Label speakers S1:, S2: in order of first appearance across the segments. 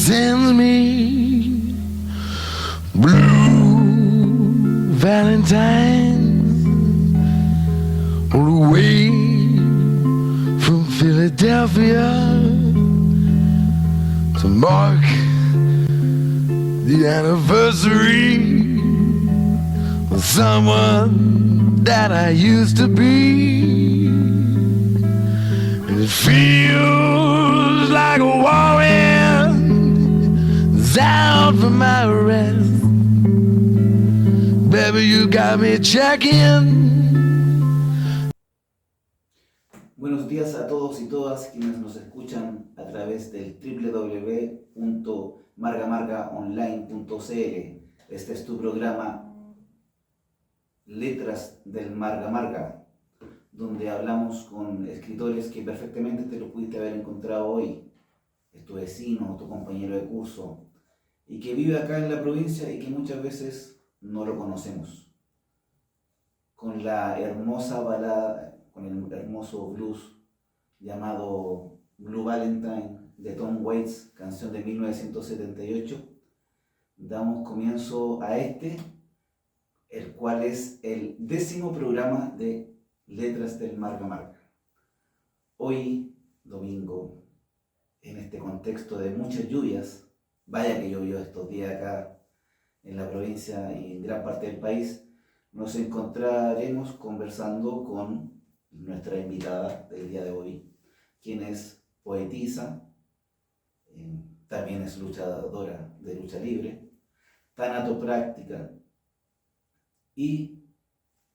S1: sends me blue valentines on the way from Philadelphia to mark the anniversary of someone that I used to be. And it feels like a whirlwind out from my rest. Baby, you got me checking.
S2: Buenos días a todos y todas quienes nos escuchan a través del www.margamargaonline.cl. Este es tu programa Letras del Marga Marga, donde hablamos con escritores que perfectamente te lo pudiste haber encontrado hoy. Es tu vecino, tu compañero de curso, y que vive acá en la provincia y que muchas veces no lo conocemos. Con la hermosa balada, con el hermoso blues llamado Blue Valentine de Tom Waits, canción de 1978, damos comienzo a el cual es el 10º programa de Letras del Marga Marga. Hoy, domingo, en este contexto de muchas lluvias, vaya que llovió estos días acá en la provincia y en gran parte del país, nos encontraremos conversando con nuestra invitada del día de hoy, quien es poetisa, también es luchadora de lucha libre, tanatopráctica y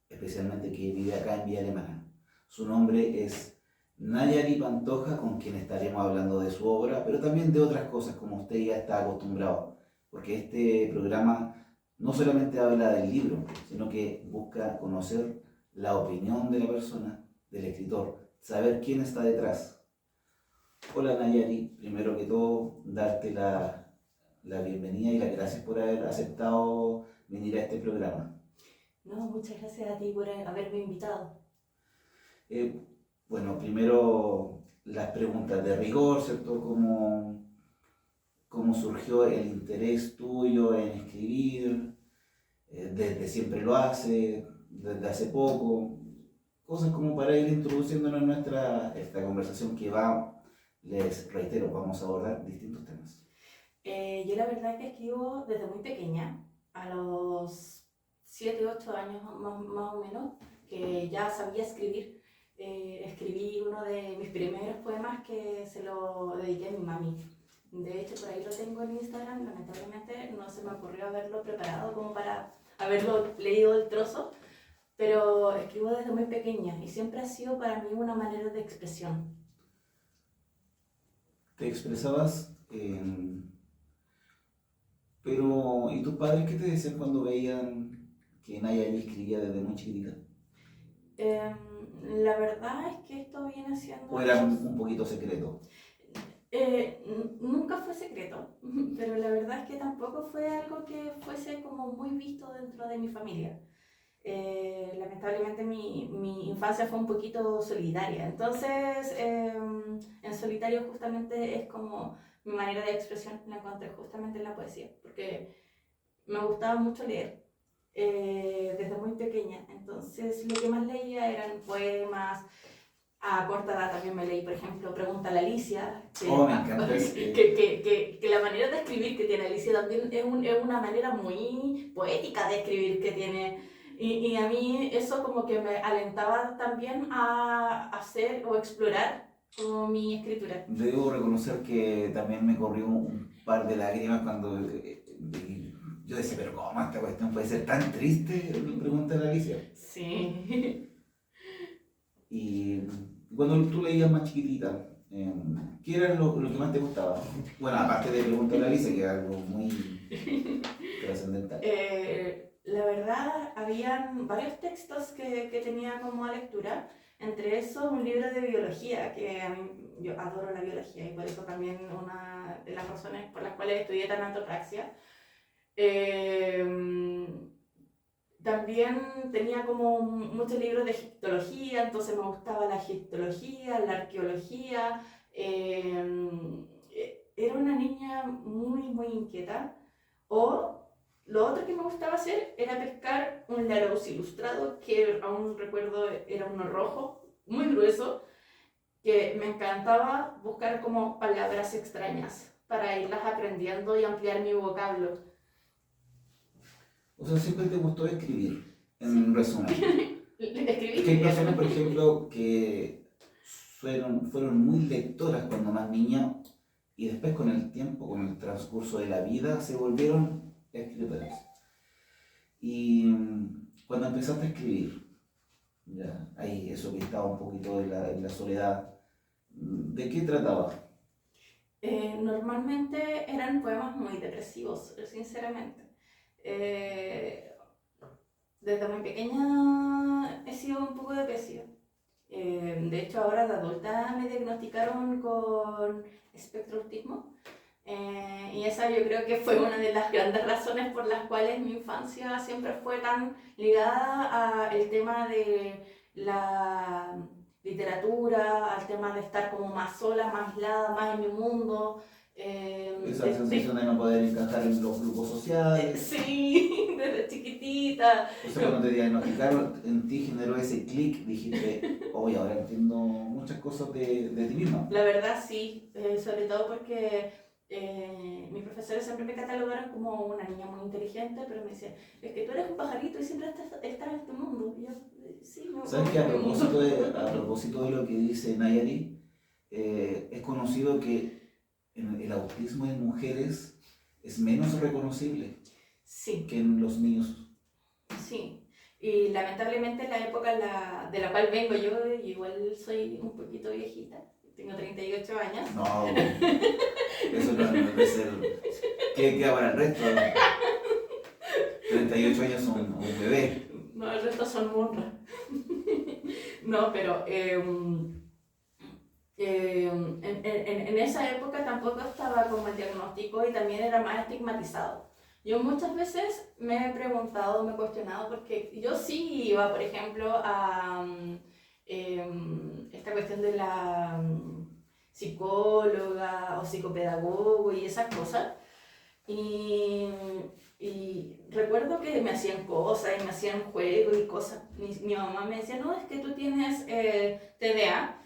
S2: especialmente que vive acá en Villa Alemana. Su nombre es Nayari Pantoja, con quien estaremos hablando de su obra, pero también de otras cosas, como usted ya está acostumbrado, porque este programa no solamente habla del libro, sino que busca conocer la opinión de la persona, del escritor, saber quién está detrás. Hola Nayari, primero que todo, darte la bienvenida y las gracias por haber aceptado venir a este programa.
S3: No, muchas gracias a ti por haberme invitado.
S2: Bueno, primero las preguntas de rigor, ¿cierto? ¿Cómo surgió el interés tuyo en escribir? ¿Desde siempre lo hace? ¿Desde hace poco? Cosas como para ir introduciéndonos en esta conversación que les reitero, vamos a abordar distintos temas.
S3: Yo la verdad que escribo desde muy pequeña, a los 7, 8 años más o menos, que ya sabía escribir. Escribí uno de mis primeros poemas que se lo dediqué a mi mami. De hecho, por ahí lo tengo en Instagram. Lamentablemente no se me ocurrió haberlo preparado como para haberlo leído el trozo, pero escribo desde muy pequeña y siempre ha sido para mí una manera de expresión.
S2: Te expresabas, pero ¿y tus padres qué te decían cuando veían que Nayari escribía desde muy chiquitita?
S3: La verdad es que esto viene siendo...
S2: ¿O era un poquito secreto?
S3: Nunca fue secreto, pero la verdad es que tampoco fue algo que fuese como muy visto dentro de mi familia. Lamentablemente mi infancia fue un poquito solitaria, entonces en solitario justamente es como mi manera de expresión, la encontré justamente en la poesía, porque me gustaba mucho leer desde muy pequeña, entonces lo que más leía eran poemas. A corta edad también me leí, por ejemplo, Pregúntale a Alicia.
S2: Me encanta.
S3: Que la manera de escribir que tiene Alicia también es una manera muy poética de escribir que tiene. Y a mí eso como que me alentaba también a hacer o explorar como mi escritura.
S2: Debo reconocer que también me corrió un par de lágrimas cuando yo decía, pero ¿cómo esta cuestión puede ser tan triste? Pregúntale a Alicia.
S3: Sí.
S2: Y cuando tú leías más chiquitita, ¿qué era lo que más te gustaba? Bueno, aparte de Pregúntale a Alicia, que es algo muy trascendental.
S3: La verdad, habían varios textos que tenía como a lectura, entre esos un libro de biología, que a mí, yo adoro la biología y por eso también una de las razones por las cuales estudié tanatopraxia. También tenía como muchos libros de egiptología, entonces me gustaba la egiptología, la arqueología. Era una niña niña muy inquieta. O lo otro que me gustaba hacer era pescar un Larousse ilustrado, que aún recuerdo era uno rojo, muy grueso, que me encantaba buscar como palabras extrañas para irlas aprendiendo y ampliar mi vocablo.
S2: O sea, siempre te gustó escribir, en resumen.
S3: Escribí.
S2: Es que hay personas, por ejemplo, que fueron muy lectoras cuando más niñas y después con el tiempo, con el transcurso de la vida, se volvieron escritoras. Y cuando empezaste a escribir, ya, ahí eso que estaba un poquito en la soledad, ¿de qué trataba?
S3: Normalmente eran poemas muy depresivos, sinceramente. Desde muy pequeña he sido un poco depresiva. De hecho, ahora de adulta me diagnosticaron con espectro autismo. Y esa yo creo que fue una de las grandes razones por las cuales mi infancia siempre fue tan ligada al tema de la literatura, al tema de estar como más sola, más aislada, más en mi mundo.
S2: Esa sensación de no poder encajar en los grupos sociales.
S3: Sí, desde chiquitita.
S2: O sea, cuando te diagnosticaron, en ti generó ese clic, dijiste, oye, ahora entiendo muchas cosas de ti misma.
S3: La verdad sí, sobre todo porque mis profesores siempre me catalogaron como una niña muy inteligente, pero me decían, es que tú eres un pajarito y siempre estás en este mundo. Y yo, sí, me
S2: ¿Sabes que a propósito de lo que dice Nayari, es conocido que el autismo en mujeres es menos reconocible
S3: Sí,
S2: que en los niños?
S3: sí. Y lamentablemente en la época de la cual vengo yo, igual soy un poquito viejita, tengo 38 años.
S2: No, eso no debe ser. ¿Qué queda para el resto? 38 años son un bebé.
S3: No, el resto son monras. No, pero en esa época tampoco estaba como el diagnóstico y también era más estigmatizado. Yo muchas veces me he preguntado, me he cuestionado, porque yo sí iba, por ejemplo, a esta cuestión de la psicóloga o psicopedagogo y esas cosas. Y recuerdo que me hacían cosas y me hacían juegos y cosas. Mi mamá me decía, no, es que tú tienes TDA,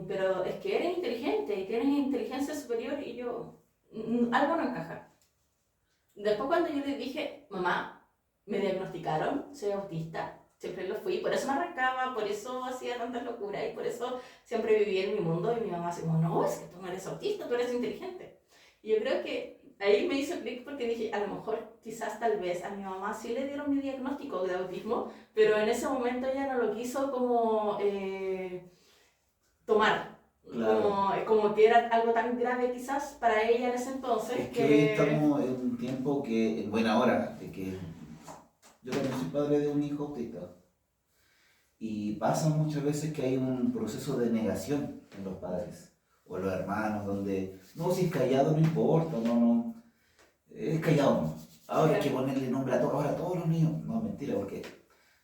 S3: pero es que eres inteligente y tienes inteligencia superior, y yo, algo no encaja. Después cuando yo le dije, mamá, me diagnosticaron, soy autista, siempre lo fui, por eso me arrancaba, por eso hacía tantas locuras y por eso siempre viví en mi mundo, y mi mamá así como, no, es que tú no eres autista, tú eres inteligente. Y yo creo que ahí me hizo clic porque dije, a lo mejor, quizás, tal vez, a mi mamá sí le dieron mi diagnóstico de autismo, pero en ese momento ella no lo quiso como tomar.
S2: Claro.
S3: Como que era algo tan grave quizás para ella en ese entonces.
S2: Es que hoy estamos en un tiempo que, en buena hora, de que yo también soy padre de un hijo autista. Y pasa muchas veces que hay un proceso de negación en los padres o en los hermanos, donde no, si es callado no importa, no, es callado no. Ahora hay que ponerle nombre a ahora a todos los niños. No, mentira, porque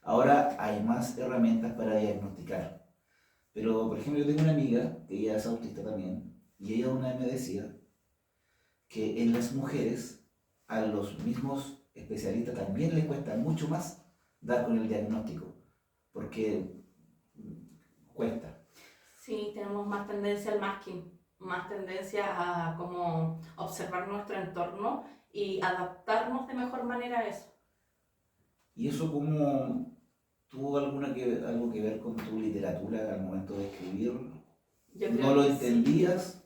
S2: ahora hay más herramientas para diagnosticar. Pero, por ejemplo, yo tengo una amiga que ella es autista también, y ella una vez me decía que en las mujeres a los mismos especialistas también les cuesta mucho más dar con el diagnóstico, porque cuesta.
S3: Sí, tenemos más tendencia al masking, más tendencia a como observar nuestro entorno y adaptarnos de mejor manera a eso.
S2: ¿Y eso cómo tuvo algo que ver con tu literatura al momento de escribir?
S3: Yo
S2: ¿No
S3: creo
S2: lo
S3: que
S2: entendías?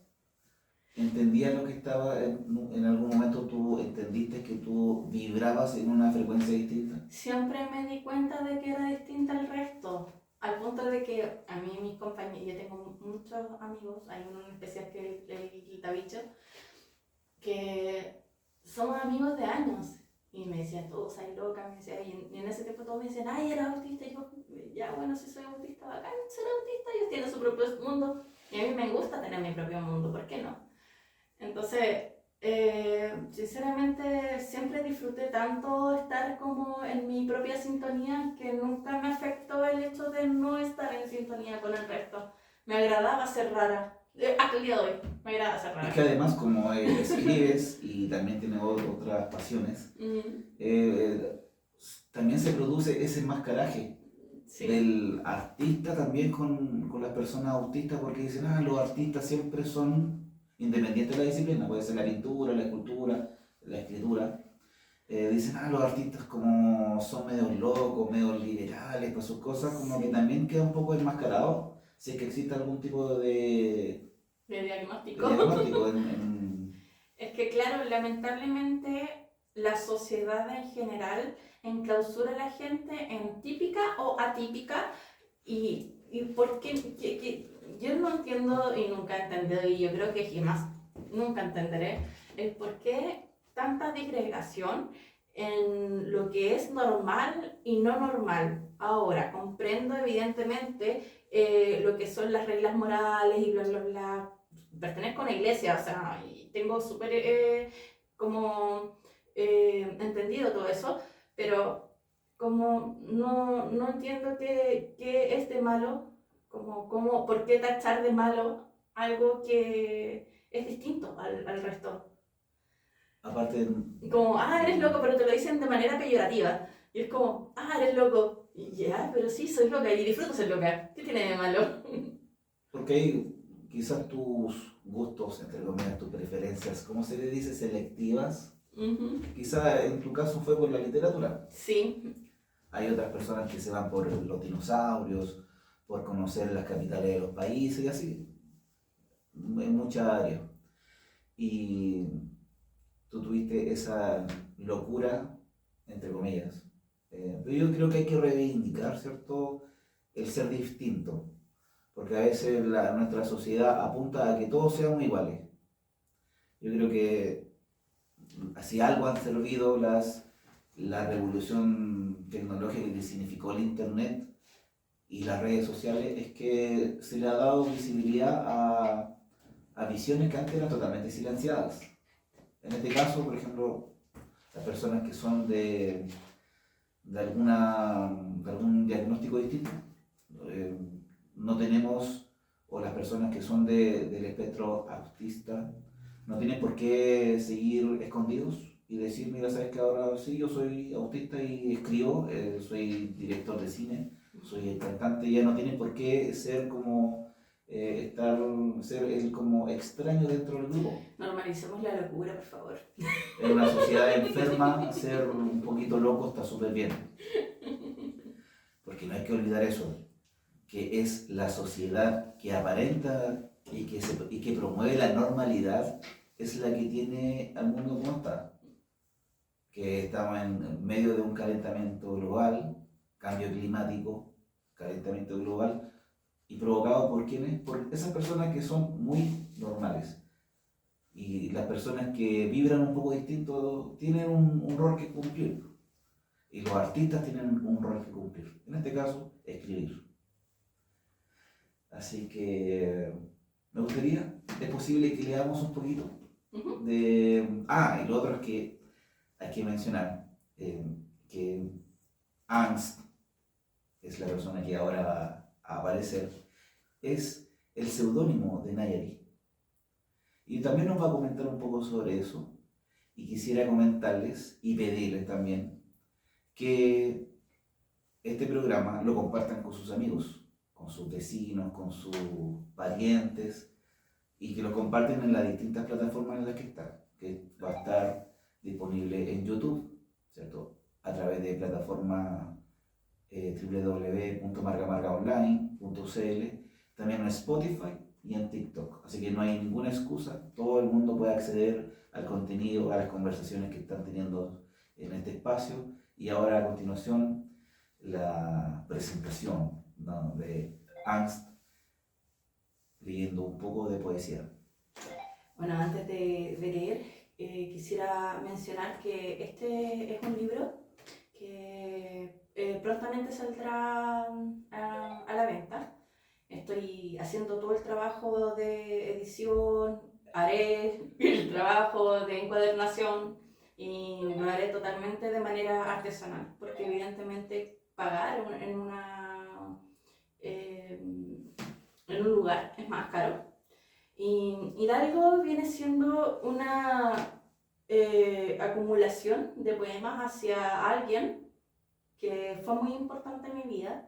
S2: ¿Entendías lo que estaba en algún momento tú entendiste que tú vibrabas en una frecuencia distinta?
S3: siempre me di cuenta de que era distinta al resto, al punto de que a mí mis compañeros, yo tengo muchos amigos, hay uno en especial que es el Davicho, que somos amigos de años, y me decían, tú estás loca, me decía, y en ese tiempo todos me decían, ay, eres autista, y yo, ya bueno, si soy autista, bacán ser autista, ellos tienen su propio mundo, y a mí me gusta tener mi propio mundo, ¿por qué no? Entonces, sinceramente, siempre disfruté tanto estar como en mi propia sintonía, que nunca me afectó el hecho de no estar en sintonía con el resto. Me agradaba ser rara, Hasta el día de hoy, me agrada hacer
S2: Es
S3: rabia.
S2: que además como escribes y también tienes otras pasiones, también se produce ese enmascaraje
S3: Sí,
S2: del artista también con las personas autistas, porque dicen, los artistas siempre son independientes de la disciplina, puede ser la pintura, la escultura, la escritura. Dicen, los artistas como son medio locos, medio liberales para sus cosas, como que también queda un poco enmascarado, si es que existe algún tipo
S3: de
S2: de
S3: diagnóstico.
S2: diagnóstico
S3: Es que claro, lamentablemente la sociedad en general enclausura a la gente en típica o atípica y por qué, yo no entiendo y nunca he entendido y yo creo que jamás, nunca entenderé el por qué tanta disgregación en lo que es normal y no normal. Ahora, comprendo evidentemente lo que son las reglas morales y bla, bla, bla. Pertenezco a una iglesia, o sea, y tengo súper como entendido todo eso, pero como no entiendo qué es de malo, por qué tachar de malo algo que es distinto al resto.
S2: aparte,
S3: Como, eres loco, pero te lo dicen de manera peyorativa. Y es como, eres loco. Y ya, pero sí, soy loca y disfruto ser loca. ¿Qué tiene de malo?
S2: porque hay quizás tus gustos, entre comillas, tus preferencias, ¿cómo se le dice? Selectivas. Quizás en tu caso fue por la literatura.
S3: Sí,
S2: Hay otras personas que se van por los dinosaurios, por conocer las capitales de los países y así, en muchas áreas. Y tú tuviste esa locura, entre comillas. Pero yo creo que hay que reivindicar, ¿cierto? El ser distinto, porque a veces nuestra sociedad apunta a que todos seamos iguales. Yo creo que si algo han servido la revolución tecnológica que significó el Internet y las redes sociales es que se le ha dado visibilidad a visiones que antes eran totalmente silenciadas. En este caso, por ejemplo, las personas que son de algún diagnóstico distinto, eh, no tenemos, o las personas que son del espectro autista, no tienen por qué seguir escondidos y decir, mira, sabes que ahora sí, yo soy autista y escribo, soy director de cine, soy cantante, ya no tienen por qué ser como, ser el como extraño dentro del grupo.
S3: normalicemos la locura, por favor.
S2: En una sociedad enferma, ser un poquito loco está súper bien. Porque no hay que olvidar eso, que es la sociedad que aparenta y que promueve la normalidad, es la que tiene al mundo como está. Que estamos en medio de un calentamiento global, cambio climático, calentamiento global, y provocado por quiénes, por esas personas que son muy normales. Y las personas que vibran un poco distinto tienen un rol que cumplir. Y los artistas tienen un rol que cumplir. En este caso, escribir. Así que me gustaría, es posible que leamos un poquito de... y lo otro es que hay que mencionar que Angst es la persona que ahora va a aparecer, es el seudónimo de Nayari. Y también nos va a comentar un poco sobre eso. Y quisiera comentarles y pedirles también que este programa lo compartan con sus amigos, con sus vecinos, con sus parientes, y que lo comparten en las distintas plataformas en las que está, que va a estar disponible en YouTube, ¿cierto? A través de plataforma www.margamargaonline.cl, también en Spotify y en TikTok. Así que no hay ninguna excusa, todo el mundo puede acceder al contenido, a las conversaciones que están teniendo en este espacio. Y ahora a continuación la presentación, ¿no?, de Angst, leyendo un poco de poesía.
S3: Bueno, antes de leer, quisiera mencionar que este es un libro que prontamente saldrá a la venta. Estoy haciendo todo el trabajo de edición, haré el trabajo de encuadernación y lo haré totalmente de manera artesanal, porque evidentemente pagar en un lugar es más caro. Y Hidalgo viene siendo una acumulación de poemas hacia alguien que fue muy importante en mi vida,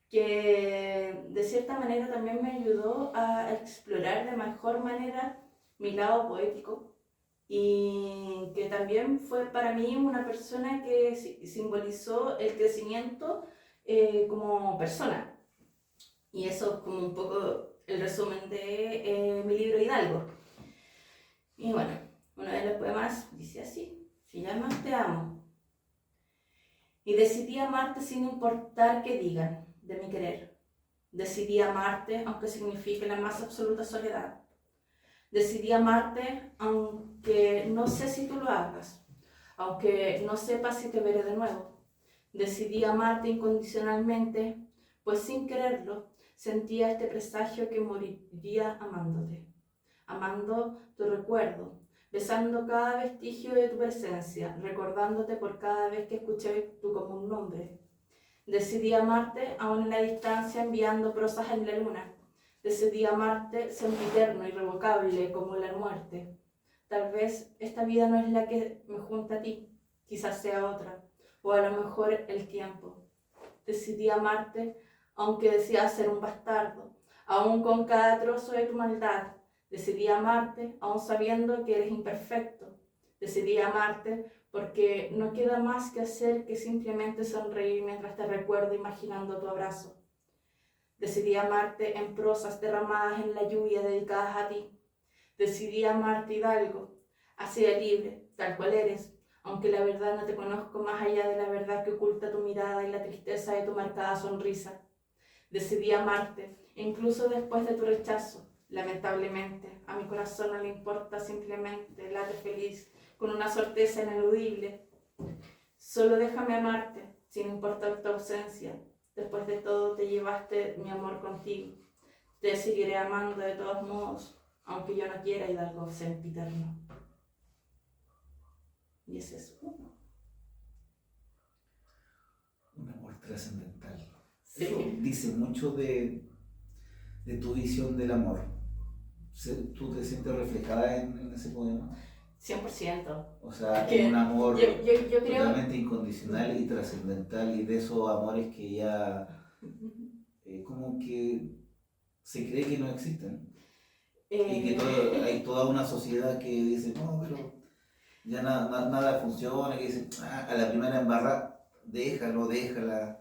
S3: que de cierta manera también me ayudó a explorar de mejor manera mi lado poético y que también fue para mí una persona que simbolizó el crecimiento como persona. Y eso es como un poco el resumen de mi libro Hidalgo. Y bueno, uno de los poemas dice así, se llama Te amo. Y decidí amarte sin importar qué digan de mi querer. Decidí amarte aunque signifique la más absoluta soledad. Decidí amarte aunque no sé si tú lo hagas, aunque no sepas si te veré de nuevo. Decidí amarte incondicionalmente, pues sin quererlo sentía este presagio que moriría amándote, amando tu recuerdo, besando cada vestigio de tu presencia, recordándote por cada vez que escuché tu común nombre. Decidí amarte aún en la distancia, enviando prosas en la luna. Decidí amarte sempiterno, irrevocable como la muerte. Tal vez esta vida no es la que me junta a ti, quizás sea otra, o a lo mejor el tiempo. Decidí amarte aunque decías ser un bastardo, aún con cada trozo de tu maldad. Decidí amarte aún sabiendo que eres imperfecto. Decidí amarte porque no queda más que hacer que simplemente sonreír mientras te recuerdo imaginando tu abrazo. Decidí amarte en prosas derramadas en la lluvia dedicadas a ti. Decidí amarte, Hidalgo, así de libre, tal cual eres, aunque la verdad no te conozco más allá de la verdad que oculta tu mirada y la tristeza de tu marcada sonrisa. Decidí amarte, incluso después de tu rechazo. Lamentablemente, a mi corazón no le importa, simplemente late feliz, con una sorpresa ineludible. Solo déjame amarte, sin importar tu ausencia. Después de todo, te llevaste mi amor contigo. Te seguiré amando de todos modos, aunque yo no quiera, Hidalgo sempiterno. Y ese es uno.
S2: Un amor trascendental.
S3: Sí.
S2: Eso dice mucho de tu visión del amor. ¿Tú te sientes reflejada en ese poema?
S3: 100%.
S2: O sea,
S3: Que
S2: en un amor
S3: yo creo...
S2: totalmente incondicional y trascendental, y de esos amores que ya como que se cree que no existen. Y que hay toda una sociedad que dice, no, pero ya nada funciona, que dice, a la primera embarrada, déjala.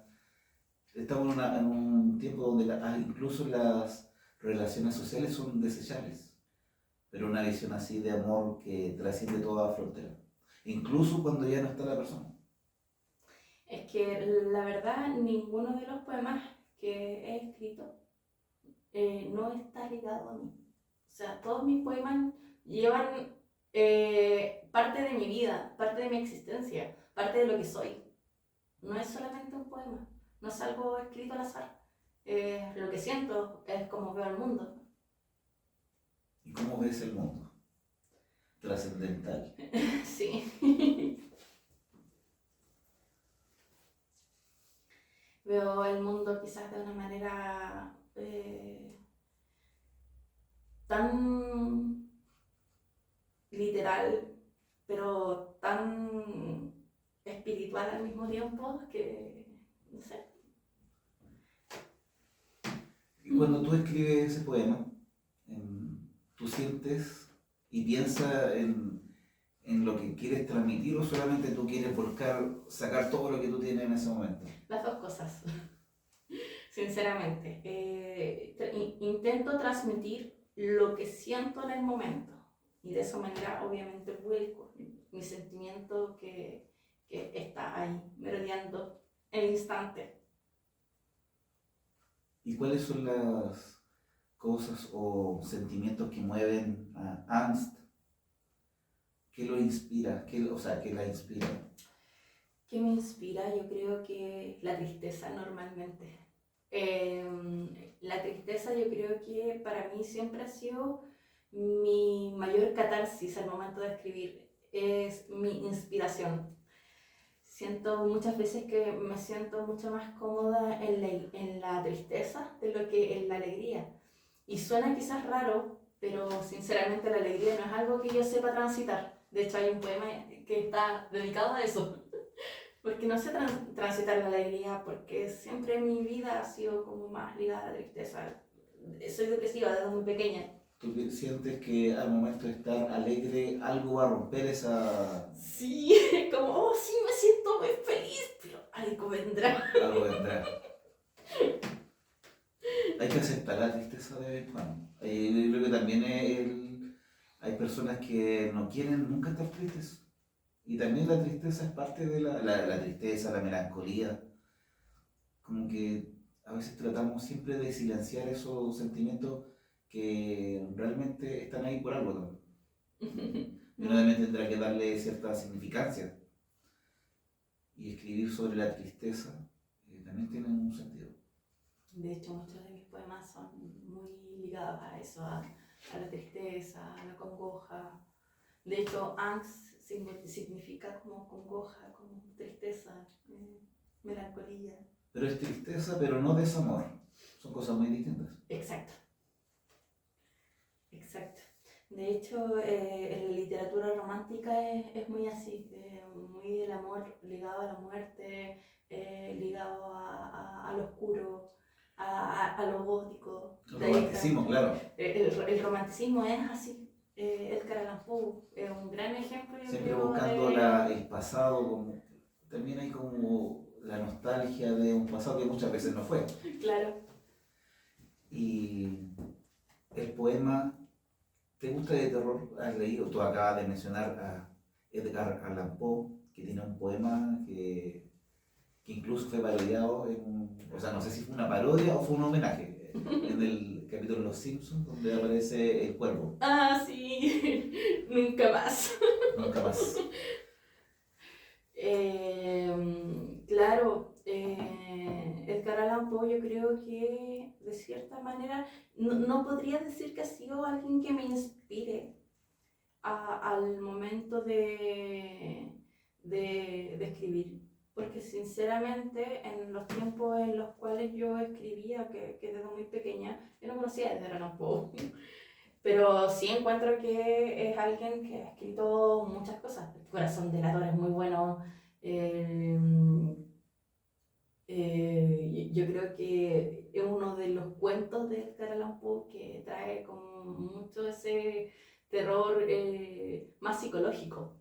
S2: Estamos en un tiempo donde incluso las relaciones sociales son desechables, pero una visión así de amor que trasciende toda frontera, incluso cuando ya no está la persona.
S3: Es que la verdad, ninguno de los poemas que he escrito no está ligado a mí. O sea, todos mis poemas llevan parte de mi vida, parte de mi existencia, parte de lo que soy. No es solamente un poema, no es algo escrito al azar. Lo que siento es como veo el mundo.
S2: ¿Y cómo ves el mundo? Trascendental.
S3: Sí. Veo el mundo quizás de una manera tan literal, pero tan espiritual al mismo tiempo que, no sé.
S2: Y cuando tú escribes ese poema, ¿tú sientes y piensas en lo que quieres transmitir, o solamente tú quieres sacar todo lo que tú tienes en ese momento?
S3: Las dos cosas, sinceramente. Intento transmitir lo que siento en el momento y de esa manera obviamente vuelco mi sentimiento que está ahí, merodeando el instante.
S2: ¿Y cuáles son las cosas o sentimientos que mueven a Ernst? ¿Qué lo inspira? ¿Qué la inspira?
S3: ¿Qué me inspira? Yo creo que la tristeza normalmente. La tristeza yo creo que para mí siempre ha sido mi mayor catarsis al momento de escribir. Es mi inspiración. Siento muchas veces que me siento mucho más cómoda en la tristeza de lo que en la alegría. Y suena quizás raro, pero sinceramente la alegría no es algo que yo sepa transitar. De hecho hay un poema que está dedicado a eso, porque no sé transitar la alegría, porque siempre mi vida ha sido como más ligada a la tristeza. Soy depresiva desde muy pequeña.
S2: ¿Tú sientes que al momento de estar alegre algo va a romper esa...
S3: Sí, como, oh, sí, me siento muy feliz, pero algo vendrá.
S2: algo vendrá? Hay que aceptar la tristeza de vez en cuando. Yo creo que también hay personas que no quieren nunca estar tristes. Y también la tristeza es parte de la tristeza, la melancolía. Como que a veces tratamos siempre de silenciar esos sentimientos que realmente están ahí por algo también. Y uno también tendrá que darle cierta significancia. Y escribir sobre la tristeza también tiene un sentido.
S3: De hecho, muchos de mis poemas son muy ligados a eso, a la tristeza, a la congoja. De hecho, angst significa como congoja, como tristeza, melancolía.
S2: Pero es tristeza, pero no desamor. Son cosas muy distintas.
S3: Exacto. Exacto. De hecho, en la literatura romántica es muy así, muy el amor ligado a la muerte, ligado a lo oscuro, a lo gótico.
S2: El romanticismo, claro.
S3: El romanticismo es así. Edgar Allan Poe es un gran ejemplo. Yo
S2: Siempre
S3: creo,
S2: buscando el pasado, también hay como la nostalgia de un pasado que muchas veces no fue.
S3: Claro.
S2: Y el poema, ¿te gusta de terror? ¿Has leído? Tú acabas de mencionar a Edgar Allan Poe, que tiene un poema que incluso fue parodiado o sea, no sé si fue una parodia o fue un homenaje, en el capítulo de Los Simpsons, donde aparece el cuervo.
S3: Ah, sí. Nunca más.
S2: Nunca más.
S3: Claro, Edgar Allan Poe yo creo que de cierta manera no podría decir que ha sido alguien que me inspire al momento de escribir, porque sinceramente en los tiempos en los cuales yo escribía, que desde muy pequeña, yo no conocía a Edgar Allan Poe. Pero sí encuentro que es alguien que ha escrito muchas cosas. El corazón delator es muy bueno. Yo creo que es uno de los cuentos de Edgar Allan Poe que trae como mucho ese terror más psicológico.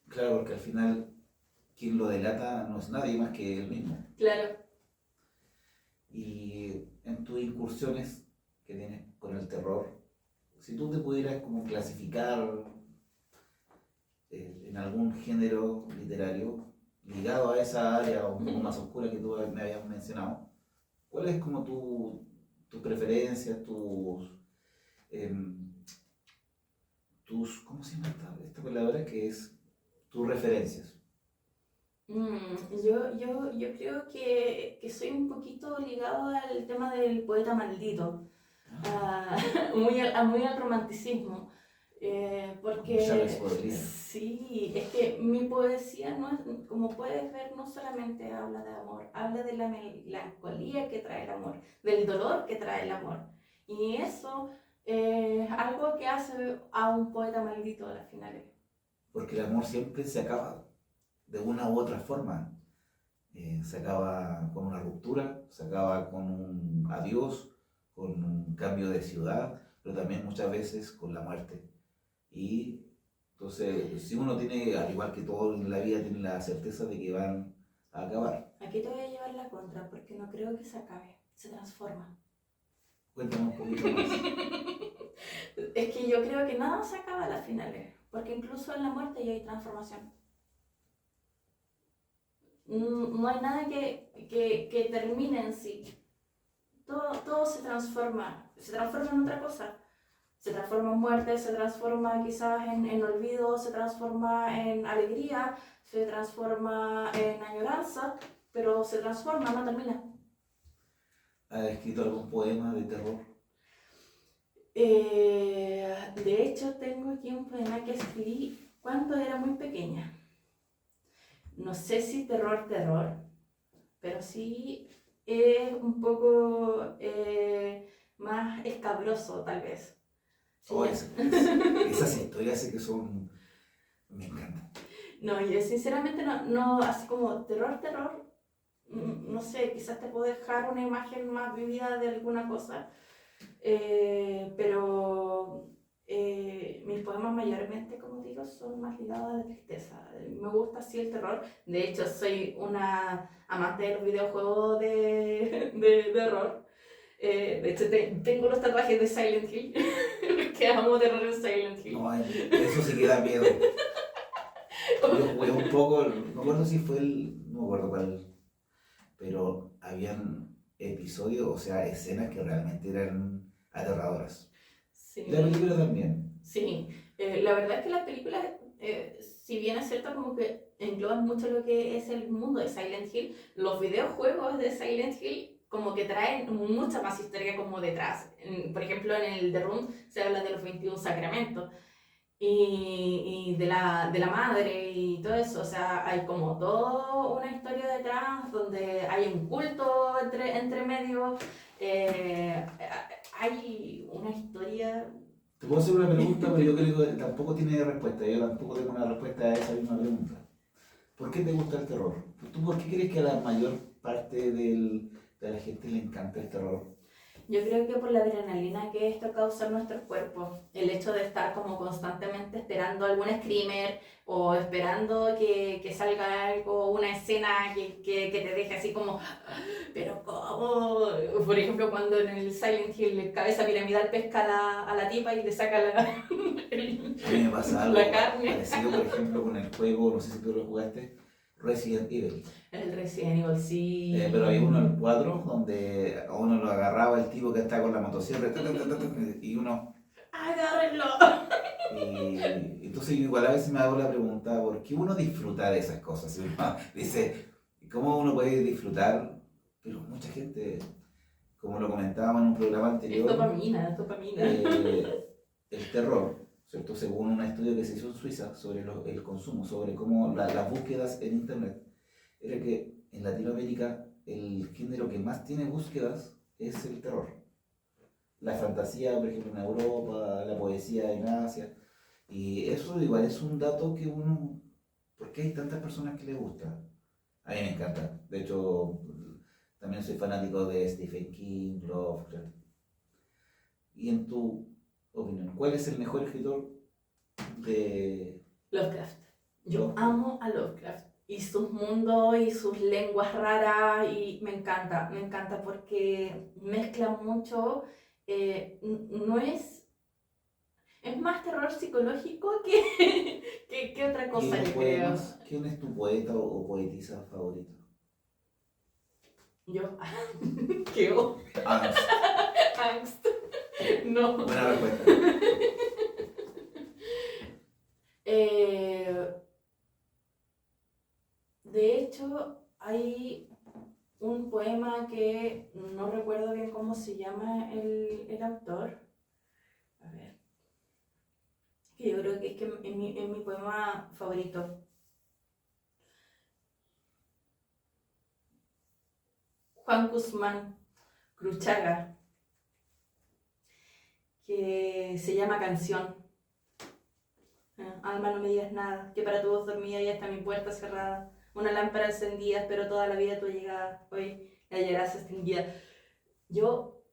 S2: Claro, porque al final quien lo delata no es nadie más que él mismo.
S3: Claro.
S2: Y en tus incursiones que tienes con el terror, si tú te pudieras como clasificar en algún género literario ligado a esa área un poco más oscura que tú me habías mencionado, ¿cuál es como tus preferencias, ¿cómo se llama esta palabra? Que es tus referencias.
S3: Yo creo que soy un poquito ligado al tema del poeta maldito, muy al romanticismo, porque sí, es que mi poesía, no es, como puedes ver, no solamente habla de amor, habla de la melancolía que trae el amor, del dolor que trae el amor, y eso es algo que hace a un poeta maldito a las finales.
S2: Porque el amor siempre se acaba de una u otra forma. Se acaba con una ruptura, se acaba con un adiós, con un cambio de ciudad, pero también muchas veces con la muerte. Y entonces, si uno tiene, al igual que todo en la vida, tiene la certeza de que van a acabar.
S3: Aquí te voy a llevar la contra, porque no creo que se acabe, se transforma.
S2: Cuéntame un poquito más.
S3: Es que yo creo que nada se acaba a las finales, porque incluso en la muerte ya hay transformación. No hay nada que termine en sí. Todo se transforma en otra cosa. Se transforma en muerte, se transforma quizás en olvido, se transforma en alegría, se transforma en añoranza, pero se transforma, no termina.
S2: ¿Has escrito algún poema de terror?
S3: De hecho, tengo aquí un poema que escribí cuando era muy pequeña. No sé si terror, pero sí es un poco más escabroso tal vez. Sí,
S2: Oh,
S3: ya.
S2: esas historias sí que son... Me encantan.
S3: No, yo sinceramente no, así como terror, no sé, quizás te puedo dejar una imagen más vivida de alguna cosa, pero mis poemas mayormente, como digo, son más ligados a la tristeza. Me gusta así el terror, de hecho soy una amante de los videojuegos de horror. De hecho tengo los tatuajes de Silent Hill, que amo terror en Silent Hill.
S2: No, eso sí que da miedo. Yo jugué un poco, no me acuerdo si fue no me acuerdo cuál, pero habían episodios, o sea, escenas que realmente eran aterradoras.
S3: Sí.
S2: Y la película también.
S3: Sí, la verdad es que las películas, si bien es cierto como que engloban mucho lo que es el mundo de Silent Hill, los videojuegos de Silent Hill como que traen mucha más historia como detrás. Por ejemplo, en el The Room se habla de los 21 sacramentos y de la madre y todo eso. O sea, hay como toda una historia detrás donde hay un culto entre medio. Hay una historia.
S2: Te puedo hacer una pregunta, pero yo creo que tampoco tiene respuesta. Yo tampoco tengo una respuesta a esa misma pregunta. ¿Por qué te gusta el terror? ¿Tú por qué crees que a la mayor parte de la gente le encanta el terror?
S3: Yo creo que por la adrenalina que esto causa en nuestros cuerpos, el hecho de estar como constantemente esperando algún screamer o esperando que salga algo, una escena que te deje así como, pero ¿cómo? Por ejemplo, cuando en el Silent Hill Cabeza Piramidal pesca a la tipa y le saca
S2: A mí me pasa algo
S3: la carne.
S2: parecido, por ejemplo, con el juego, no sé si tú lo jugaste, Resident Evil.
S3: El Resident Evil, sí.
S2: Pero había uno en el 4 donde a uno lo agarraba el tipo que está con la motosierra y uno...
S3: ¡Agárrenlo!
S2: Y entonces yo igual a veces me hago la pregunta, ¿por qué uno disfruta de esas cosas? Y uno dice, ¿cómo uno puede disfrutar? Pero mucha gente, como lo comentábamos en un programa
S3: Es
S2: anterior,
S3: dopamina, es dopamina.
S2: el terror, ¿cierto? Según un estudio que se hizo en Suiza sobre el consumo, sobre cómo las búsquedas en Internet, era que en Latinoamérica el género que más tiene búsquedas es el terror. La fantasía, por ejemplo, en Europa, la poesía en Asia. Y eso igual es un dato que uno... ¿Por qué hay tantas personas que les gusta? A mí me encanta. De hecho, también soy fanático de Stephen King, Lovecraft. Y en tu opinión, ¿cuál es el mejor escritor de
S3: Lovecraft. Yo
S2: Lovecraft?
S3: amo a Lovecraft y sus mundos y sus lenguas raras y me encanta porque mezcla mucho, no es más terror psicológico que otra
S2: ¿Y
S3: cosa,
S2: los
S3: yo creo.
S2: poemas? ¿Quién es tu poeta o poetisa favorito?
S3: Yo, qué
S2: Ah,
S3: angst. No.
S2: no. Buena respuesta.
S3: De hecho, hay un poema que no recuerdo bien cómo se llama el autor. A ver. Que yo creo que es mi poema favorito. Juan Guzmán Cruchaga, que se llama Canción. Alma, no me digas nada, que para tu voz dormida ya está mi puerta cerrada. Una lámpara encendida, espero toda la vida tu llegada. Hoy la llegarás extinguida. Yo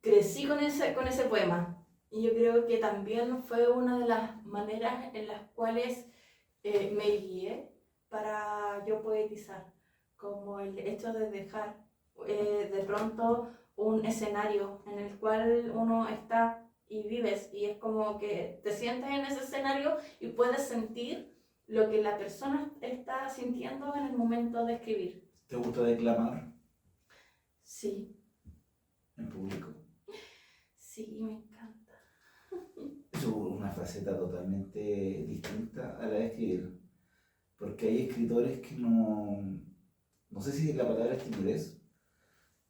S3: crecí con ese poema y yo creo que también fue una de las maneras en las cuales me guié para yo poetizar, como el hecho de dejar de pronto un escenario en el cual uno está y vives y es como que te sientes en ese escenario y puedes sentir lo que la persona está sintiendo en el momento de escribir.
S2: ¿Te gusta declamar
S3: Sí,
S2: en público?
S3: sí, me encanta.
S2: Es una faceta totalmente distinta a la de escribir. Porque hay escritores que no sé si la palabra es timidez,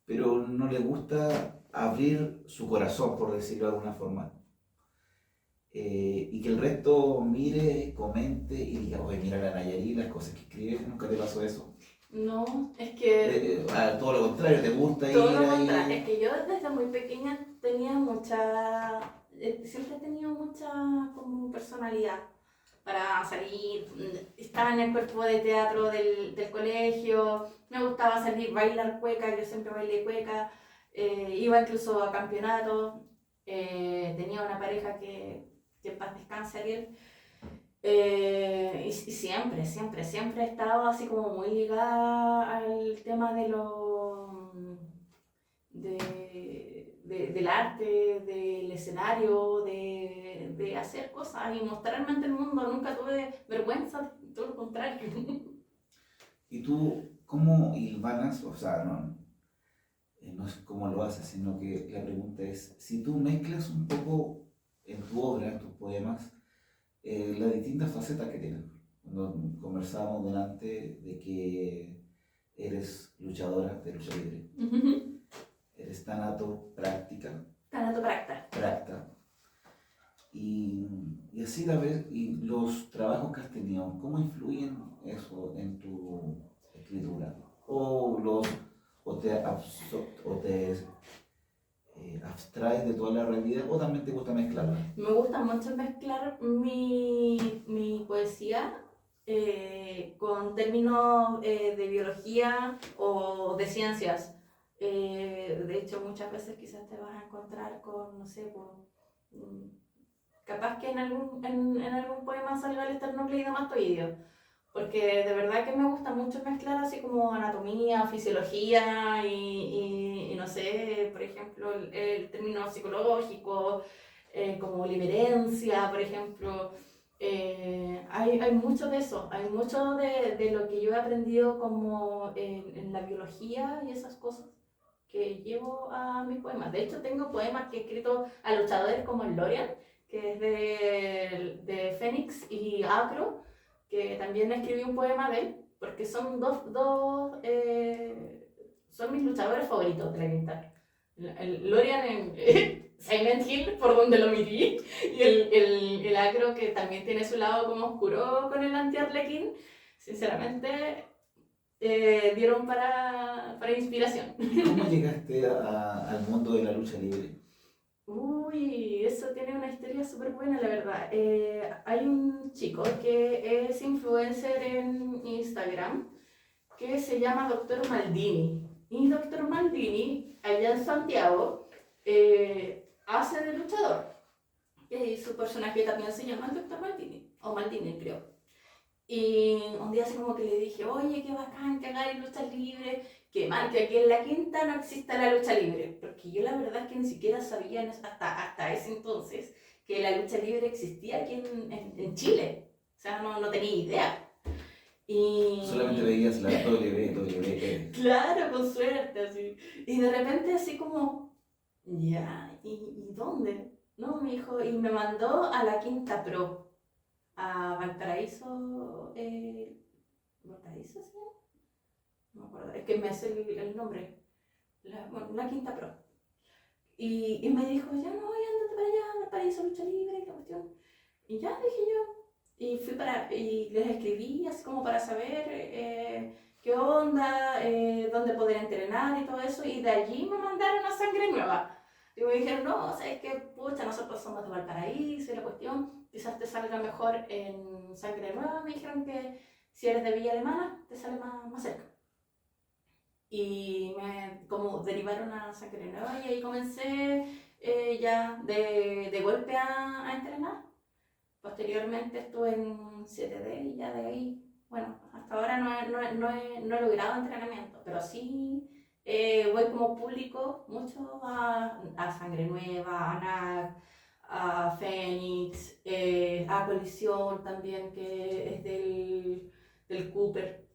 S2: pero no les gusta abrir su corazón, por decirlo de alguna forma. Y que el resto mire, comente y diga, oye, mira la Nayarí, las cosas que escribe, ¿nunca te pasó eso?
S3: No, es que
S2: Todo lo contrario, te gusta ir
S3: todo lo
S2: ahí.
S3: contrario, es que yo desde muy pequeña tenía mucha siempre he tenido mucha como personalidad para salir. Estaba en el cuerpo de teatro del colegio, me gustaba salir, bailar cueca, yo siempre bailé cueca, iba incluso a campeonatos, tenía una pareja que en paz descanse, Ariel. Y siempre, siempre, siempre he estado así como muy ligada al tema del arte, del escenario, de hacer cosas y mostrarme ante el mundo. Nunca tuve vergüenza, todo lo contrario.
S2: ¿Y tú cómo hilvanas? O sea, no es cómo lo haces, sino que la pregunta es, si tú mezclas un poco en tu obra, en tus poemas, las distintas facetas que tienes. Cuando conversábamos delante de que eres luchadora de lucha libre, eres tanato práctica, y así la ves, y los trabajos que has tenido, ¿cómo influyen eso en tu escritura? O te abstraes de toda la realidad, o también te gusta mezclarla.
S3: Me gusta mucho mezclar mi poesía con términos de biología o de ciencias. De hecho, muchas veces quizás te vas a encontrar con, no sé, capaz que en algún poema salga el esternocleidomastoideo, porque de verdad que me gusta mucho mezclar así como anatomía, fisiología y no sé, por ejemplo, el término psicológico, como liberencia, por ejemplo. Hay mucho de eso, hay mucho de lo que yo he aprendido como en la biología y esas cosas que llevo a mis poemas. De hecho, tengo poemas que he escrito a luchadores como el Lorian, que es de Fénix, y Acro, que también escribí un poema de él, porque son son mis luchadores favoritos de la quinta. El Lorian en Silent Hill, por donde lo miré, y el Acro, que también tiene su lado como oscuro con el anti-Arlequín. Sinceramente, dieron para inspiración.
S2: ¿Cómo llegaste al mundo de la lucha libre?
S3: Uy, eso tiene una historia súper buena, la verdad. Hay un chico que es influencer en Instagram que se llama Dr. Maldini. Y Dr. Maldini, allá en Santiago, hace de luchador. Y su personaje también se llama el Dr. Maldini, o Maldini creo. Y un día así como que le dije, oye, qué bacán que hagáis lucha libre, que mal, que aquí en la quinta no exista la lucha libre. Porque yo la verdad es que ni siquiera sabía hasta ese entonces que la lucha libre existía aquí en Chile. O sea, no tenía idea. Y...
S2: Solamente veías la WWE.
S3: Claro, con suerte, así. Y de repente así como, ya, ¿y dónde? No, me dijo, y me mandó a la Quinta Pro, a Valparaíso, ¿Valparaíso se llama? No me acuerdo, es que me hace el nombre, la Quinta Pro. Y me dijo, ya no, ya andate para allá, Valparaíso, lucha libre, la cuestión. Y ya, dije yo. Y y les escribí así como para saber qué onda, dónde poder entrenar y todo eso. Y de allí me mandaron a Sangre Nueva. Y me dijeron, no, sabes que pucha, nosotros somos de Valparaíso y la cuestión, quizás te salga mejor en Sangre Nueva. Me dijeron que si eres de Villa Alemana, te sale más cerca. Y me como derivaron a Sangre Nueva y ahí comencé ya de golpe a entrenar. Posteriormente estuve en 7D y ya de ahí, bueno, hasta ahora no he logrado entrenamiento, pero sí voy como público mucho a Sangre Nueva, a NAC, a Fénix, a Colisión también, que es del Cooper.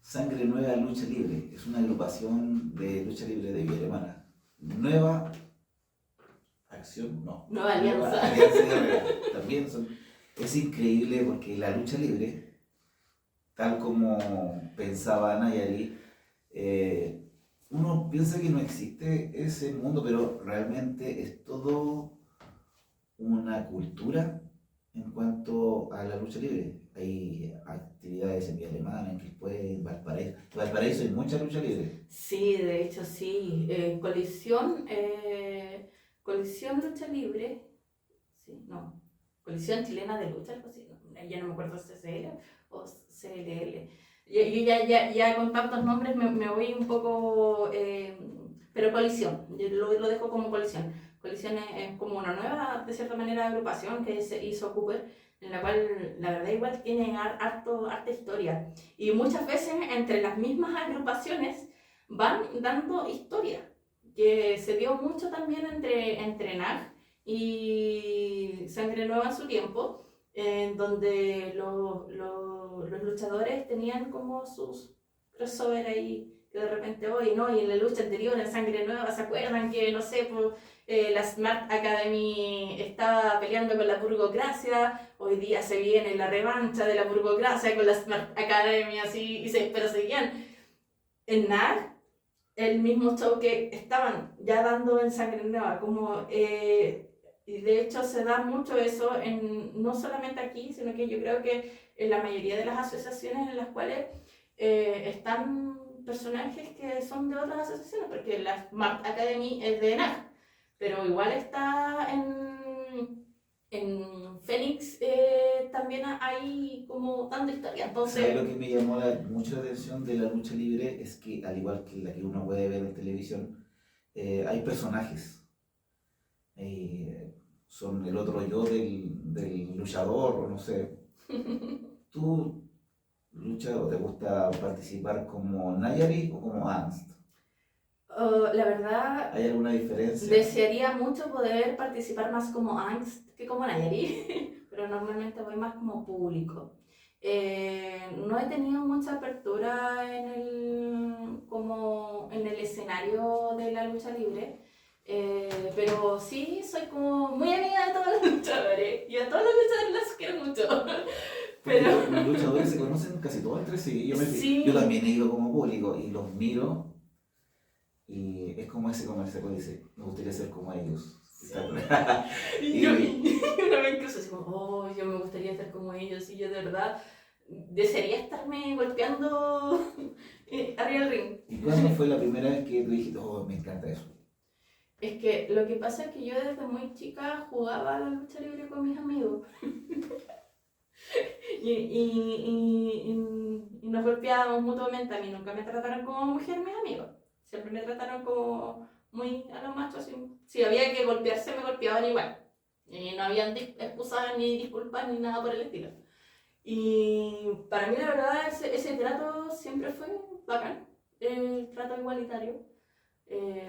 S2: Sangre Nueva Lucha Libre es una agrupación de lucha libre de Villa Alemana. Nueva Acción, no.
S3: Nueva Alianza.
S2: También es increíble porque la lucha libre, tal como pensaba Nayari, uno piensa que no existe ese mundo, pero realmente es todo una cultura en cuanto a la lucha libre. Hay actividades en Villa Alemana, en Quilpué, en Valparaíso. En Valparaíso hay mucha lucha libre.
S3: Sí, de hecho sí. Colisión Colisión Lucha Libre, sí, no, Colisión Chilena de Lucha, algo así, no, ya no me acuerdo si es CCL o CLL. Yo ya con tantos nombres me voy un poco, pero Colisión, yo lo dejo como Colisión. Colisión es como una nueva, de cierta manera, agrupación que se hizo Cooper, en la cual la verdad igual tiene harta historia. Y muchas veces entre las mismas agrupaciones van dando historia, que se dio mucho también entre NAG y Sangre Nueva en su tiempo, en donde los luchadores tenían como sus crossover ahí, que de repente hoy, ¿no? Y en la lucha anterior, en Sangre Nueva, ¿se acuerdan que, no sé, pues, la Smart Academy estaba peleando con la burocracia? Hoy día se viene la revancha de la burocracia con la Smart Academy, así, pero seguían en NAG el mismo show que estaban ya dando en Sangre Nueva, como, y de hecho se da mucho eso, no solamente aquí, sino que yo creo que en la mayoría de las asociaciones en las cuales están personajes que son de otras asociaciones, porque la Smart Academy es de NAG, pero igual está en Fénix, también hay como dando historia, entonces...
S2: ¿Sabes lo que me llamó mucho la atención de la lucha libre? Es que, al igual que la que uno puede ver en televisión, hay personajes. Son el otro yo del luchador, o no sé. ¿Tú luchas o te gusta participar como Nayari o como Angst?
S3: La verdad,
S2: ¿Hay alguna diferencia?
S3: desearía mucho poder participar más como Angst que como Nayari, pero normalmente voy más como público. No he tenido mucha apertura como en el escenario de la lucha libre, pero sí soy como muy amiga de todos los luchadores y a todos los luchadores los quiero mucho. Pero
S2: Los luchadores se conocen casi todos entre sí.
S3: sí.
S2: Yo también he ido como público y los miro. Y es como ese comercial que dice, me gustaría ser como ellos.
S3: Sí. Y una vez incluso así como, oh, yo me gustaría ser como ellos, y yo de verdad desearía estarme golpeando arriba del ring.
S2: ¿Y cuándo fue la primera vez que tú dijiste, oh, me encanta eso?
S3: Es que lo que pasa es que yo desde muy chica jugaba a la lucha libre con mis amigos. y nos golpeábamos mutuamente. A mí nunca me trataron como mujer mis amigos. Siempre me trataron como muy a los machos. Si había que golpearse, me golpeaban igual. Y no habían excusas ni disculpas ni nada por el estilo. Y para mí, la verdad, ese trato siempre fue bacán. El trato igualitario.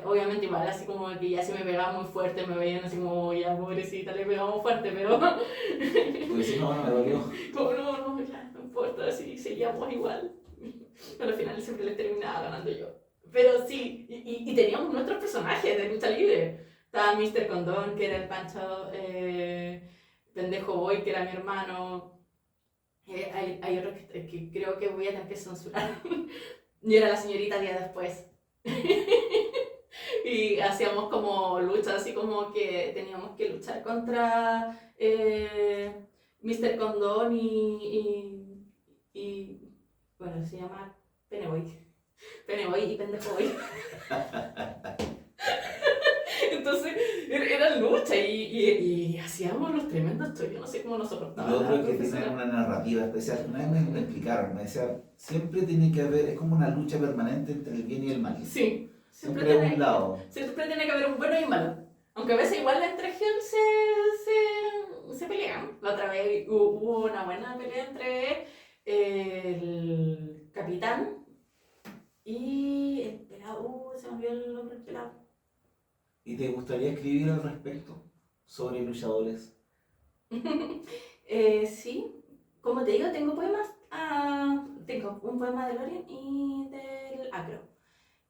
S3: Obviamente igual, así como que ya si me pegaba muy fuerte, me veían así como, ya pobrecita, le pegamos fuerte, pero...
S2: Porque si no, me dolió.
S3: Como no, ya, no importa, así seguíamos igual. Pero al final siempre les terminaba ganando yo. Pero sí, y teníamos nuestros personajes de lucha libre. Estaba Mr. Condón, que era el Pancho, Pendejo Boy, que era mi hermano. Hay otro que creo que voy a tener que censurar. Y era la señorita día después. Y hacíamos como luchas, así como que teníamos que luchar contra Mr. Condón y bueno, se llama Peneboy y Pendejo Boy. Entonces era lucha y hacíamos los tremendos shows. Yo no sé cómo nos
S2: Lo
S3: soportábamos.
S2: otro es que tienen una narrativa especial. Una vez me explicaron, me decían, siempre tiene que haber, es como una lucha permanente entre el bien y el mal.
S3: Sí.
S2: Siempre a un lado.
S3: Siempre tiene que haber un bueno y un malo. Aunque a veces igual entre gente se pelean. La otra vez hubo una buena pelea entre el capitán y el pelado. Se me olvidó el nombre del pelado.
S2: ¿Y te gustaría escribir al respecto sobre luchadores?
S3: Sí. Como te digo, tengo poemas. Tengo un poema de Lorien y del Acro.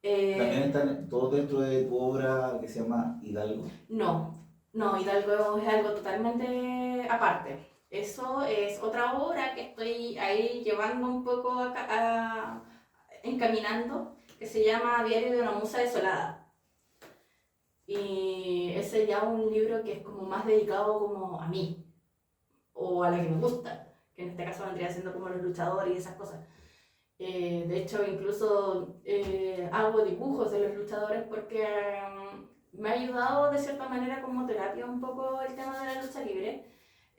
S2: También están todos dentro de tu obra que se llama Hidalgo.
S3: No, Hidalgo es algo totalmente aparte. Eso es otra obra que estoy ahí llevando un poco encaminando, que se llama Diario de una musa desolada. Y ese ya es un libro que es como más dedicado como a mí, o a la que me gusta, que en este caso vendría siendo como los luchadores y esas cosas. De hecho, incluso hago dibujos de los luchadores porque me ha ayudado de cierta manera como terapia un poco el tema de la lucha libre.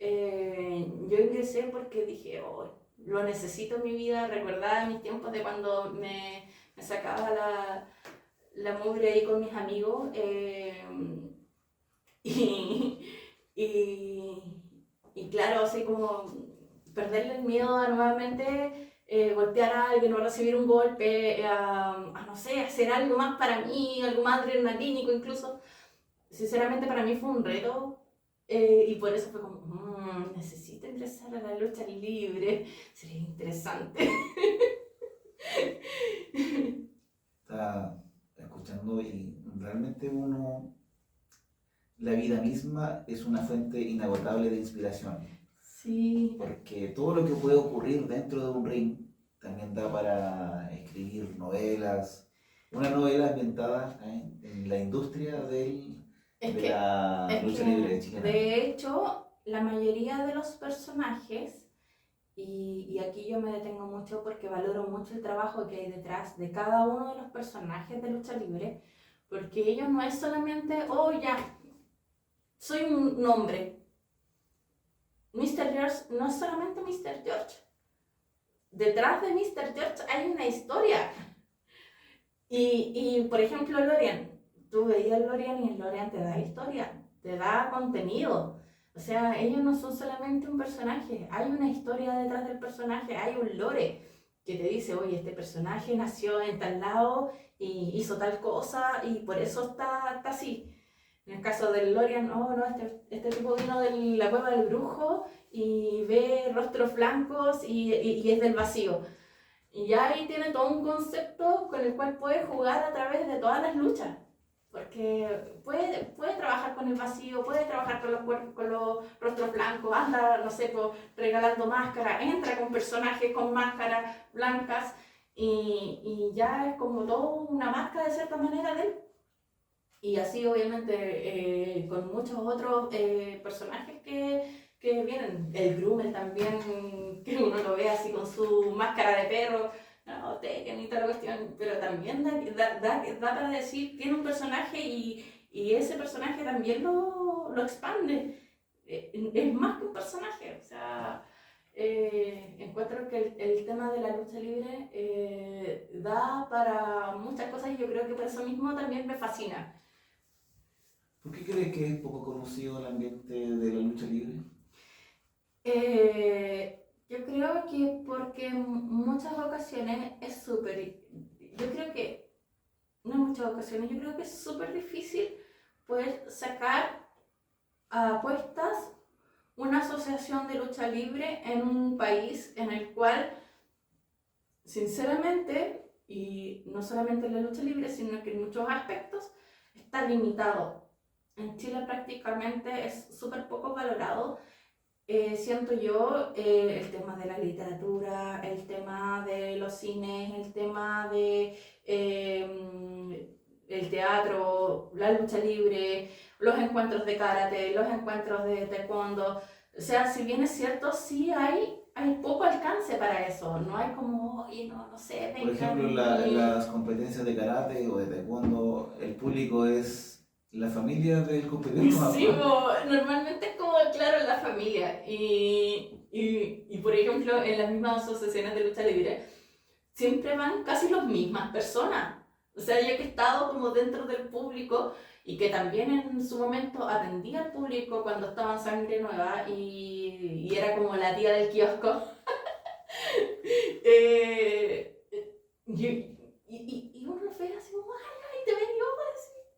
S3: Yo ingresé porque dije, oh, lo necesito en mi vida, recordaba mis tiempos de cuando me sacaba la mugre ahí con mis amigos y, y, y claro, así como perderle el miedo a nuevamente golpear a alguien o recibir un golpe, no sé, hacer algo más para mí, algo más adrenalínico incluso. Sinceramente para mí fue un reto y por eso fue como, necesito ingresar a la lucha libre, sería interesante.
S2: Está escuchando y realmente la vida misma es una fuente inagotable de inspiración,
S3: Sí,
S2: porque todo lo que puede ocurrir dentro de un ring también da para escribir novelas, una novela ambientada en la industria
S3: es
S2: de
S3: que,
S2: la lucha libre chilena.
S3: de hecho, la mayoría de los personajes, y aquí yo me detengo mucho porque valoro mucho el trabajo que hay detrás de cada uno de los personajes de lucha libre, porque ellos no es solamente, oh ya, soy un nombre. Mr. George no es solamente Mr. George. Detrás de Mr. George hay una historia. Y por ejemplo, Lorian. Tú veías Lorian y el Lorian te da historia, te da contenido. O sea, ellos no son solamente un personaje, hay una historia detrás del personaje, hay un lore que te dice, oye, este personaje nació en tal lado y hizo tal cosa y por eso está así. En el caso del Lorian, oh no, este tipo vino de la cueva del brujo y ve rostros blancos y es del vacío. Y ya ahí tiene todo un concepto con el cual puede jugar a través de todas las luchas. Porque puede trabajar con el vacío, puede trabajar con los rostros blancos, anda, no sé, regalando máscaras, entra con personajes con máscaras blancas y ya es como todo una marca de cierta manera de él. Y así obviamente con muchos otros personajes que vienen. El Grumel también, que uno lo ve así con su máscara de perro, no, Tekken y toda la cuestión, pero también da para decir, tiene un personaje y ese personaje también lo expande. Es más que un personaje, o sea, encuentro que el tema de la lucha libre da para muchas cosas y yo creo que por eso mismo también me fascina.
S2: ¿Por qué crees que es poco conocido el ambiente de la lucha libre?
S3: Yo creo que porque en muchas ocasiones es súper, yo creo que, no en muchas ocasiones, yo creo que es súper difícil poder sacar a apuestas una asociación de lucha libre en un país en el cual, sinceramente, y no solamente en la lucha libre, sino que en muchos aspectos, está limitado. En Chile prácticamente es súper poco valorado. Siento yo el tema de la literatura, el tema de los cines, el tema de el teatro, la lucha libre, los encuentros de karate, los encuentros de taekwondo. O sea, si bien es cierto, sí hay poco alcance para eso. No hay como, oye, no sé,
S2: Por ejemplo, las competencias de karate o de taekwondo, el público es la familia del competidor.
S3: Sí, normalmente es como, claro, la familia. Y por ejemplo, en las mismas asociaciones de lucha libre, siempre van casi las mismas personas. O sea, yo que he estado como dentro del público y que también en su momento atendía al público cuando estaba en Sangre Nueva y era como la tía del kiosco. Y uno lo ve así como, ay, te vendió,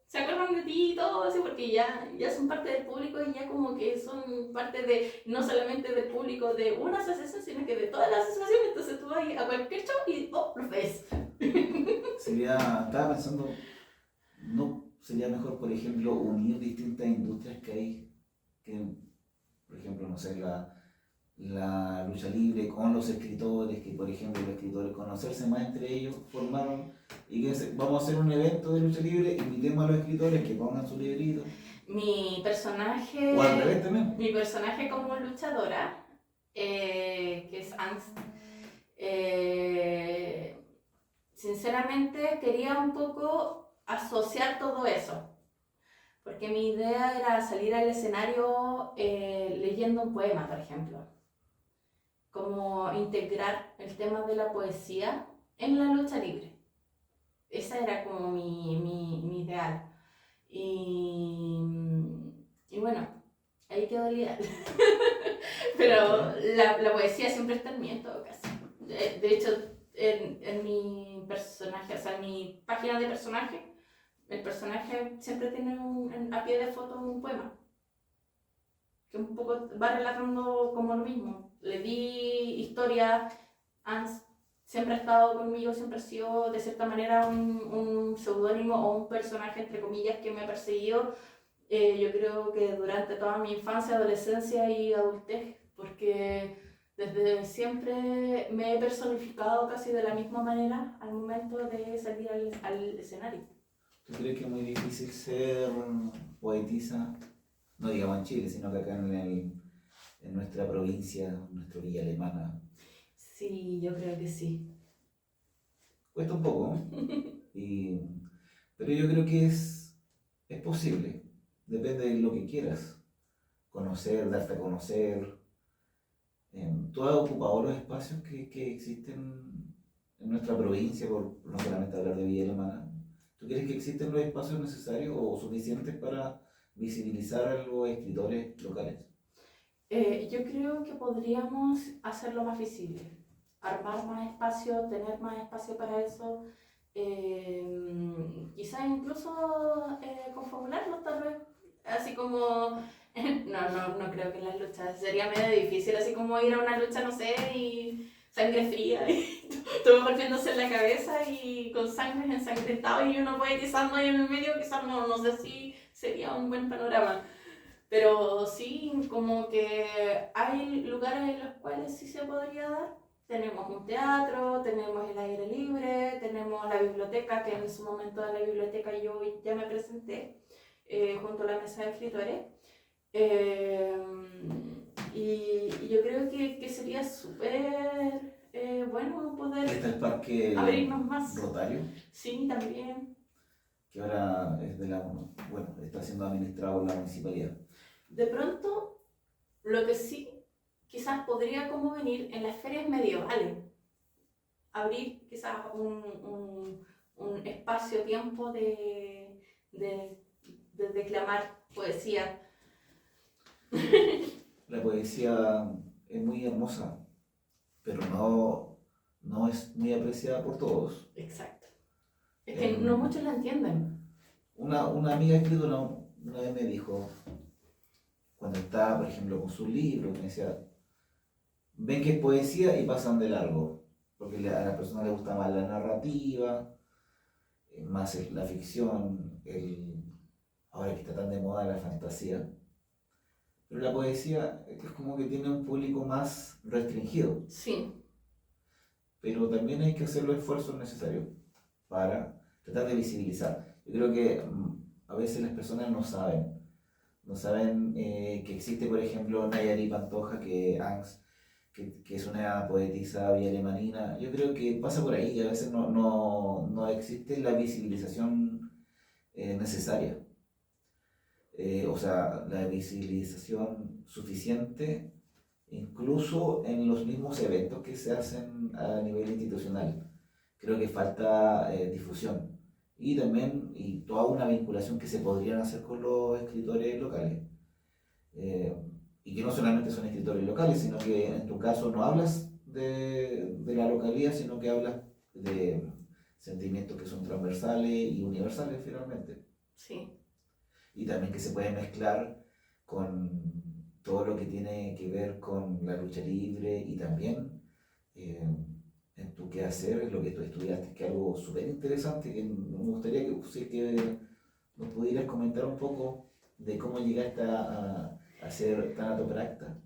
S3: se acuerdan de ti y todo así, porque ya son parte del público y ya como que son parte de, no solamente del público de una asociación, sino que de todas las asociaciones, entonces tú vas a cualquier show y, los ves.
S2: Estaba pensando, ¿no sería mejor, por ejemplo, unir distintas industrias que hay? Que, por ejemplo, no sé, la lucha libre con los escritores, que por ejemplo los escritores conocerse más entre ellos, formaron y que vamos a hacer un evento de lucha libre, invitemos a los escritores que pongan su librito.
S3: Mi personaje,
S2: O al revés también.
S3: Mi personaje como luchadora, que es Angst, sinceramente quería un poco asociar todo eso. porque mi idea era salir al escenario leyendo un poema, por ejemplo. Como integrar el tema de la poesía en la lucha libre. Esa era como mi ideal. Y bueno, ahí quedó el ideal. Pero la poesía siempre está en mí en todo caso. De hecho, en mi personaje, o sea, en mi página de personaje, el personaje siempre tiene a pie de foto un poema. Que un poco va relatando como lo mismo. Le di historia, Ans siempre ha estado conmigo, siempre ha sido de cierta manera un seudónimo o un personaje entre comillas que me ha perseguido, yo creo que durante toda mi infancia, adolescencia y adultez, porque desde siempre me he personificado casi de la misma manera al momento de salir al escenario.
S2: ¿Tú crees que es muy difícil ser poetisa? No digamos en Chile, sino que acá en nuestra provincia, en nuestra villa alemana.
S3: Sí, yo creo que sí.
S2: Cuesta un poco, pero yo creo que es posible. Depende de lo que quieras. Conocer, darte a conocer. Tú has ocupado los espacios que existen en nuestra provincia, por no solamente hablar de villa alemana. ¿Tú crees que existen los espacios necesarios o suficientes para visibilizar a los escritores locales?
S3: Yo creo que podríamos hacerlo más visible, armar más espacio, tener más espacio para eso, quizás incluso confabularlo tal vez, así como, no creo que en las luchas, sería medio difícil, así como ir a una lucha, no sé, y sangre fría, y todo golpeándose en la cabeza y con sangre ensangrentado y uno poetizando ahí en el medio, quizás no sé si sería un buen panorama. Pero sí, como que hay lugares en los cuales sí se podría dar. Tenemos un teatro, tenemos el aire libre, tenemos la biblioteca, que en su momento de la biblioteca yo ya me presenté junto a la mesa de escritores. Y yo creo que sería súper bueno poder
S2: Está el parque
S3: abrirnos más.
S2: Rotario,
S3: Sí, también.
S2: que ahora es está siendo administrado por la municipalidad.
S3: De pronto, lo que sí quizás podría como venir en las ferias medievales, abrir quizás un espacio-tiempo de declamar poesía.
S2: La poesía es muy hermosa, pero no es muy apreciada por todos.
S3: Exacto. Es que no muchos la entienden.
S2: Una amiga escritora una vez me dijo, cuando estaba, por ejemplo, con su libro, me decía, ven que es poesía y pasan de largo, porque a las personas les gusta más la narrativa, más la ficción, ahora que está tan de moda la fantasía. Pero la poesía es como que tiene un público más restringido.
S3: Sí.
S2: Pero también hay que hacer los esfuerzos necesarios para tratar de visibilizar. Yo creo que a veces las personas no saben que existe, por ejemplo, Nayari Pantoja, que es una poetisa villaalemanina. Yo creo que pasa por ahí, a veces no existe la visibilización necesaria. O sea, la visibilización suficiente, incluso en los mismos eventos que se hacen a nivel institucional. Creo que falta difusión y también toda una vinculación que se podrían hacer con los escritores locales. Y que no solamente son escritores locales, sino que en tu caso no hablas de la localidad, sino que hablas de sentimientos que son transversales y universales finalmente.
S3: Sí.
S2: Y también que se puede mezclar con todo lo que tiene que ver con la lucha libre y también en tu quehacer, en lo que tú estudiaste, que es algo súper interesante, que me gustaría que nos pudieras comentar un poco de cómo llegaste a ser tanatopracta.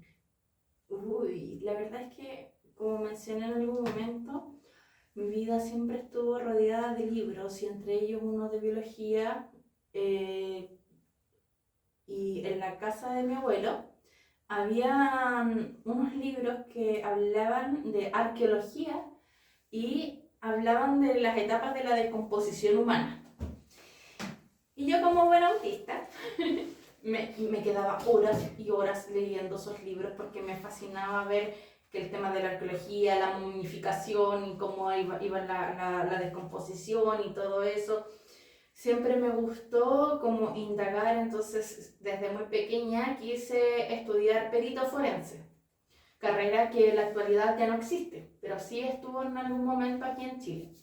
S3: Uy, la verdad es que, como mencioné en algún momento, mi vida siempre estuvo rodeada de libros y entre ellos uno de biología. Y en la casa de mi abuelo había unos libros que hablaban de arqueología y hablaban de las etapas de la descomposición humana. Y yo como buena autista me quedaba horas y horas leyendo esos libros porque me fascinaba ver que el tema de la arqueología, la momificación y cómo iba la descomposición y todo eso. Siempre me gustó como indagar, entonces desde muy pequeña quise estudiar perito forense, carrera que en la actualidad ya no existe, pero sí estuvo en algún momento aquí en Chile.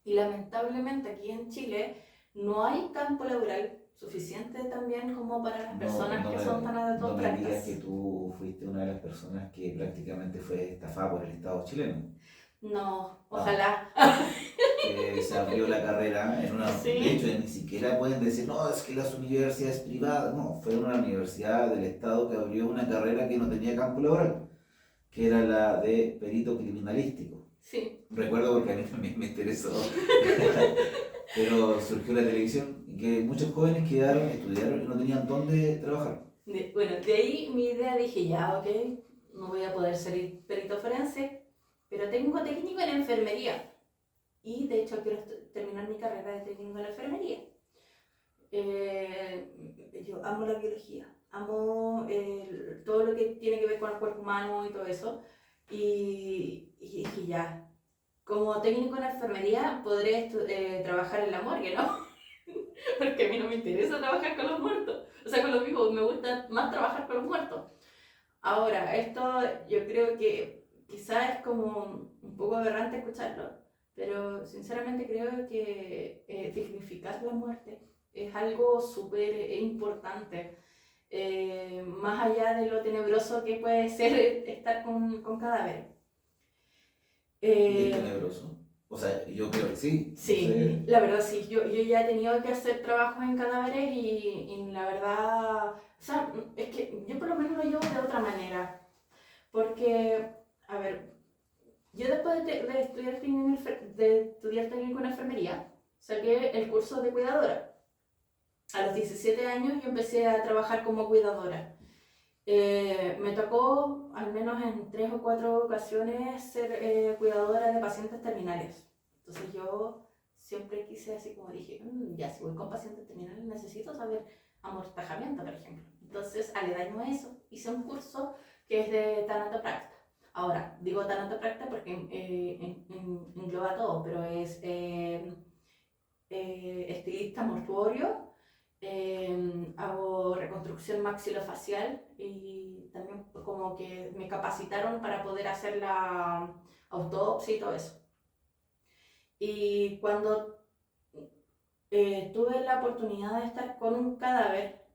S3: Y lamentablemente aquí en Chile no hay campo laboral suficiente también como para las personas que son tan
S2: No me digas
S3: autodidactas.
S2: que tú fuiste una de las personas que prácticamente fue estafada por el Estado chileno.
S3: No, ojalá.
S2: Que se abrió la carrera en una...
S3: Sí.
S2: De hecho, ni siquiera pueden decir, no, es que las universidades privadas... No, fue una universidad del Estado que abrió una carrera que no tenía campo laboral, que era la de perito criminalístico.
S3: Sí.
S2: Recuerdo porque a mí también me interesó. Pero surgió la televisión y que muchos jóvenes quedaron, estudiaron y no tenían dónde trabajar.
S3: Bueno, de ahí mi idea dije, ya, ok, no voy a poder ser perito forense, pero tengo técnico en enfermería. Y de hecho quiero terminar mi carrera de técnico en enfermería. Yo amo la biología, amo todo lo que tiene que ver con el cuerpo humano y todo eso. Y dije, ya, como técnico en enfermería podré trabajar en la morgue, ¿no? Porque a mí no me interesa trabajar con los muertos, o sea, con los vivos, me gusta más trabajar con los muertos. Ahora, esto yo creo que quizás es como un poco aberrante escucharlo, pero sinceramente creo que dignificar la muerte es algo súper importante. Más allá de lo tenebroso que puede ser estar con cadáveres.
S2: ¿Y es tenebroso? O sea, yo creo que sí.
S3: Sí,
S2: No sé.
S3: la verdad sí, yo ya he tenido que hacer trabajos en cadáveres y la verdad, o sea, es que yo por lo menos lo llevo de otra manera, porque, a ver, yo después de estudiar técnico en enfermería, saqué el curso de cuidadora. A los 17 años yo empecé a trabajar como cuidadora. Me tocó, al menos en 3 o 4 ocasiones, ser cuidadora de pacientes terminales. Entonces yo siempre quise, así como dije, ya si voy con pacientes terminales necesito saber amortajamiento, por ejemplo. Entonces, aledaño a eso, hice un curso que es de tanatopracta. Ahora, digo tanatopracta porque engloba todo, pero es estilista mortuorio, hago reconstrucción maxilofacial y también como que me capacitaron para poder hacer la autopsia y todo eso. Y cuando tuve la oportunidad de estar con un cadáver,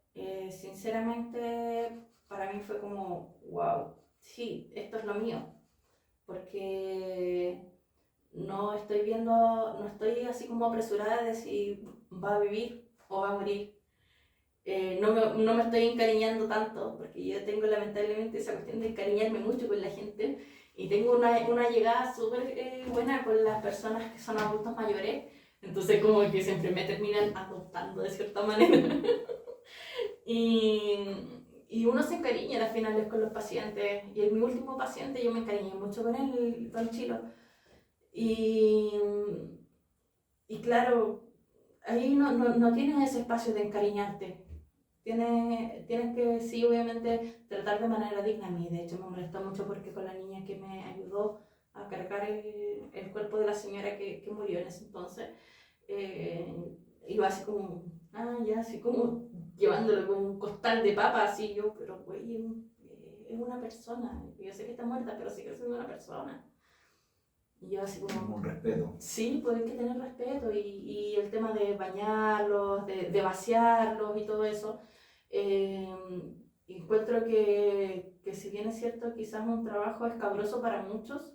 S3: sinceramente para mí fue como, wow, sí, esto es lo mío, porque no estoy así como apresurada de si va a vivir o va a morir. No me estoy encariñando tanto, porque yo tengo lamentablemente esa cuestión de encariñarme mucho con la gente y tengo una llegada súper buena con las personas que son adultos mayores, entonces como que siempre me terminan adoptando de cierta manera. Y uno se encariña al final con los pacientes, y en mi último paciente yo me encariñé mucho con él, don Chilo. Y claro, ahí no tienes ese espacio de encariñarte. Tienes que, sí, obviamente, tratar de manera digna. A mí, de hecho, me molestó mucho porque con la niña que me ayudó a cargar el cuerpo de la señora que murió en ese entonces, iba así como, ya, así como llevándolo con un costal de papa, así yo, pero güey, es una persona. Yo sé que está muerta, pero sigue siendo una persona. Y yo así como...
S2: Un respeto.
S3: Sí, pues hay que tener respeto y el tema de bañarlos, de vaciarlos y todo eso. Encuentro que si bien es cierto, quizás un trabajo escabroso para muchos,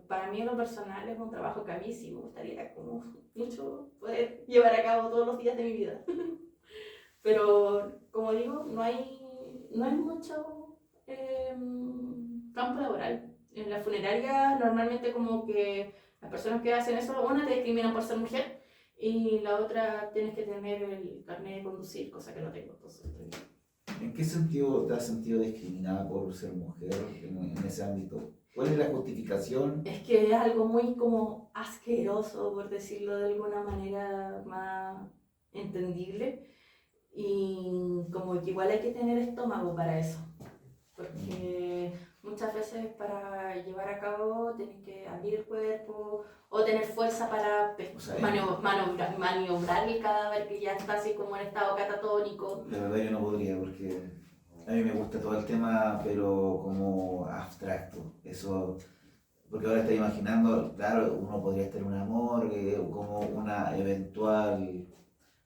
S3: para mí en lo personal es un trabajo que a mí sí me gustaría como mucho poder llevar a cabo todos los días de mi vida. Pero como digo, no hay mucho campo laboral. En la funeraria normalmente como que las personas que hacen eso, una te discriminan por ser mujer y la otra tienes que tener el carnet de conducir, cosa que no tengo, entonces estoy...
S2: ¿En qué sentido te has sentido discriminada por ser mujer en ese ámbito? ¿Cuál es la justificación?
S3: Es que es algo muy como asqueroso, por decirlo de alguna manera más entendible y como que igual hay que tener estómago para eso, porque muchas veces para llevar a cabo tienes que abrir el cuerpo o tener fuerza para
S2: O sea,
S3: maniobrar el cadáver que ya está así como en estado catatónico.
S2: La verdad yo no podría porque a mí me gusta todo el tema, pero como abstracto. Eso, porque ahora estoy imaginando, claro, uno podría estar en una morgue como una eventual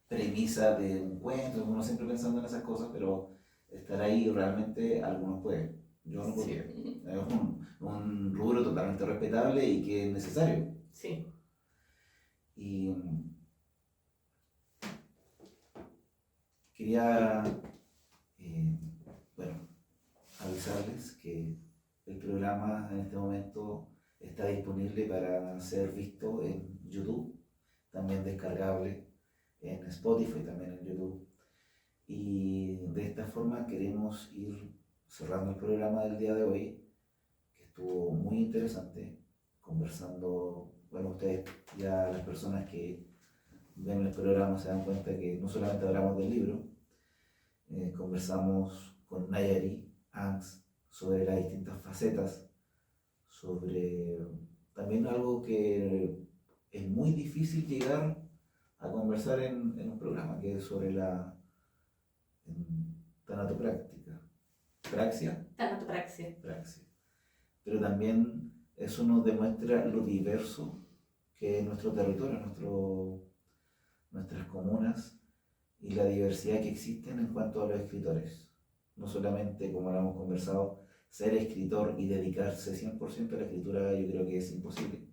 S2: premisa de un cuento, uno siempre pensando en esas cosas, pero estar ahí realmente algunos pueden. Yo no podría.
S3: Sí.
S2: Es un rubro totalmente respetable y que es necesario.
S3: Sí.
S2: Y quería, bueno, avisarles que el programa en este momento está disponible para ser visto en YouTube, también descargable en Spotify, también en YouTube. Y de esta forma queremos ir cerrando el programa del día de hoy, que estuvo muy interesante, conversando, bueno, ustedes ya las personas que ven el programa se dan cuenta que no solamente hablamos del libro, conversamos con Nayari Ans sobre las distintas facetas, sobre también algo que es muy difícil llegar a conversar en un programa, que es sobre la tanatopráctica.
S3: Tanatopraxia.
S2: Praxia. Pero también eso nos demuestra lo diverso que es nuestro territorio, nuestras comunas y la diversidad que existen en cuanto a los escritores. No solamente, como lo hemos conversado, ser escritor y dedicarse 100% a la escritura, yo creo que es imposible.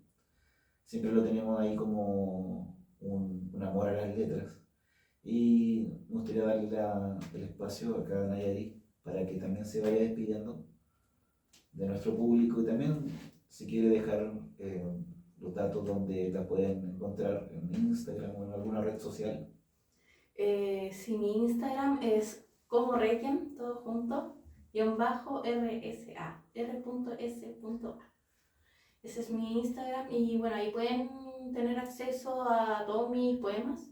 S2: Siempre lo tenemos ahí como un amor a las letras. Y me gustaría darle el espacio acá a Nayari para que también se vaya despidiendo de nuestro público y también si quiere dejar los datos donde la pueden encontrar en Instagram o en alguna red social.
S3: Sí, mi Instagram es como Requiem, todo junto, _RSA, r.s.a. Ese es mi Instagram y bueno, ahí pueden tener acceso a todos mis poemas,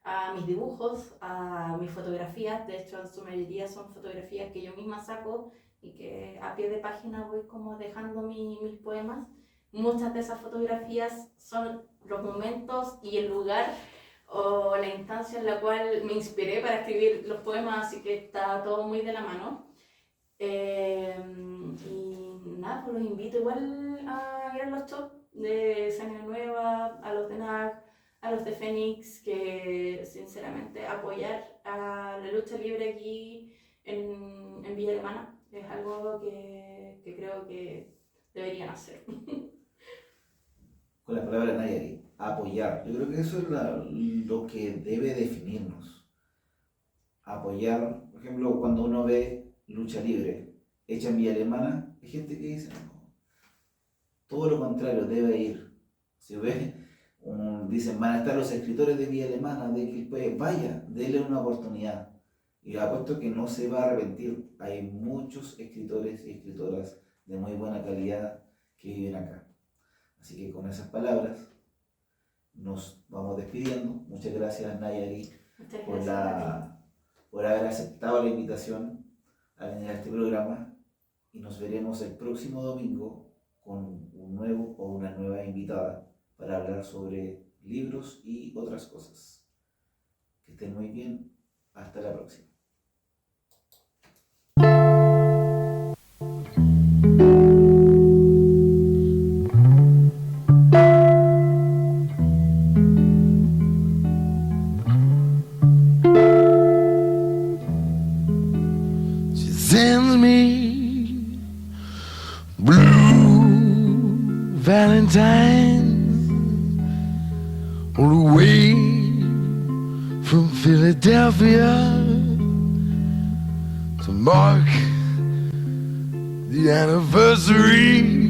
S3: a mis dibujos, a mis fotografías. De hecho, en su mayoría son fotografías que yo misma saco y que a pie de página voy como dejando mis poemas. Muchas de esas fotografías son los momentos y el lugar o la instancia en la cual me inspiré para escribir los poemas, así que está todo muy de la mano. Y nada, pues los invito igual a ir a los shows de Sangre Nueva, a los de NAC, a los de Fénix, que sinceramente apoyar a la lucha libre aquí en Villa Alemana es algo que creo que deberían hacer.
S2: Con la palabra Nayari, apoyar. Yo creo que eso es lo que debe definirnos. Apoyar, por ejemplo, cuando uno ve lucha libre hecha en Villa Alemana, hay gente que dice, no, todo lo contrario, debe ir. Si ve, dicen, van a estar los escritores de Villa Alemana, de Quilpué, vaya, denle una oportunidad. Y apuesto que no se va a arrepentir. Hay muchos escritores y escritoras de muy buena calidad que viven acá. Así que con esas palabras nos vamos despidiendo. Muchas gracias, Nayari, por haber aceptado la invitación a venir a este programa y nos veremos el próximo domingo con un nuevo o una nueva invitada para hablar sobre libros y otras cosas. Que estén muy bien. Hasta la próxima.
S1: Sends me blue valentines on the way from Philadelphia to mark the anniversary